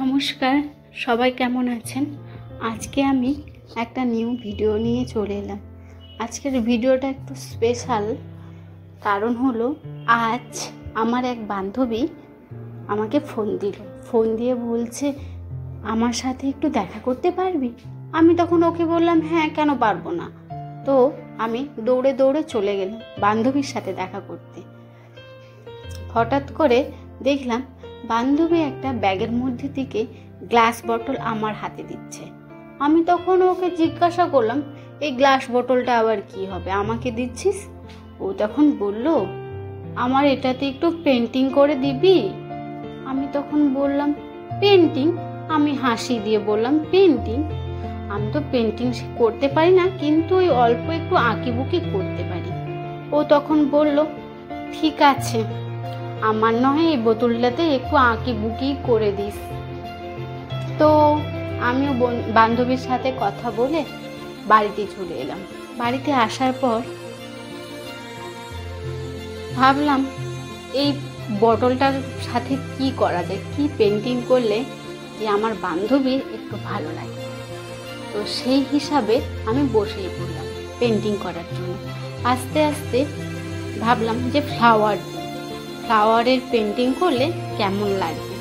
নমস্কার, সবাই কেমন আছেন? আজকে আমি একটা নিউ ভিডিও নিয়ে চলে এলাম। আজকের ভিডিওটা একটু স্পেশাল, কারণ হলো আজ আমার এক বান্ধবী আমাকে ফোন দিয়ে বলছে আমার সাথে একটু দেখা করতে পারবি? আমি তখন ওকে বললাম হ্যাঁ, কেন পারবো না। তো আমি দৌড়ে দৌড়ে চলে গেলাম বান্ধবীর সাথে দেখা করতে। হঠাৎ করে দেখলাম বান্ধবী একটা ব্যাগের মধ্যে থেকে গ্লাস বটল আমার হাতে দিচ্ছে। আমি তখন ওকে জিজ্ঞাসা করলাম, এই গ্লাস বোতলটা আবার কি হবে, আমাকে দিচ্ছিস? ও তখন বলল, আমার এটাতে একটু পেন্টিং করে দিবি। আমি তখন বললাম পেন্টিং? আমি হাসি দিয়ে বললাম পেন্টিং? আমি তো পেন্টিং করতে পারি না, কিন্তু ওই অল্প একটু আঁকিবুকি করতে পারি। ও তখন বলল, ঠিক আছে, আমার নয় এই বোতলটাতে একটু আঁকিবুকি করে দিস। তো আমিও বান্ধবীর সাথে কথা বলে বাড়িতে চলে এলাম। বাড়িতে আসার পর ভাবলাম এই বোতলটার সাথে কি করা যায়, কি পেন্টিং করলে যে আমার বান্ধবীর একটু ভালো লাগে। তো সেই হিসাবে আমি বসেই পড়লাম পেন্টিং করার জন্য। আস্তে আস্তে ভাবলাম যে ফ্লাওয়ারের পেন্টিং করলে কেমন লাগবে,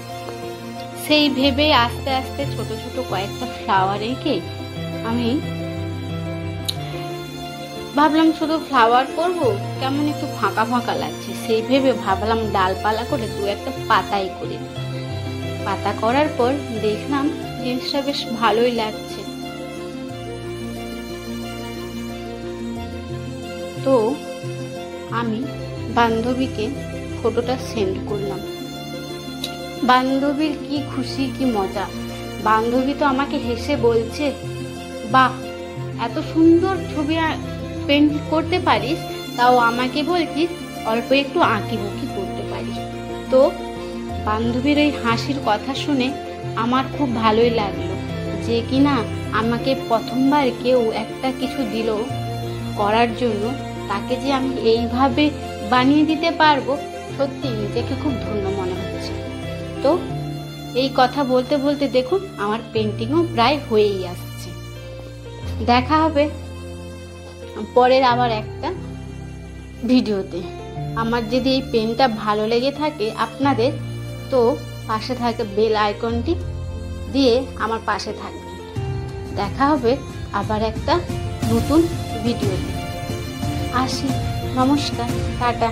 সেই ভেবে আস্তে আস্তে ছোট ছোট কয়েকটা ফ্লাওয়ার এঁকে আমি ভাবলাম শুধু ফ্লাওয়ার করব, কেমন একটু ফাঁকা ফাঁকা লাগছে, সেই ভেবে ভাবলাম ডালপালা করে দু একটা পাতাই করে। পাতা করার পর দেখলাম জিনিসটা বেশ ভালোই লাগছে। তো আমি বান্ধবীকে ফটোটা সেন্ড করলাম। বান্ধবীর কি খুশি, কি মজা! বান্ধবী তো আমাকে হেসে বলছে, বাহ, এত সুন্দর ছবি পেন্ট করতে পারিস, তাও আমাকে বলছিস অল্প একটু আঁকিবুকি করতে পারিস। তো বান্ধবীর ওই হাসির কথা শুনে আমার খুব ভালোই লাগলো, যে কিনা আমাকে প্রথমবার কেউ একটা কিছু দিল করার জন্য, তাকে যে আমি এইভাবে বানিয়ে দিতে পারবো, সত্যি নিজেকে খুব ধন্য মনে হচ্ছে। তো এই কথা বলতে বলতে দেখুন আমার পেন্টিংও প্রায় হয়েই আসছে। দেখা হবে পরের আবার একটা ভিডিওতে। আমার যদি এই পেনটা ভালো লেগে থাকে আপনাদের, তো পাশে থাকে বেল আইকনটি দিয়ে আমার পাশে থাকবেন। দেখা হবে আবার একটা নতুন ভিডিওতে। আসি, নমস্কার, টাটা।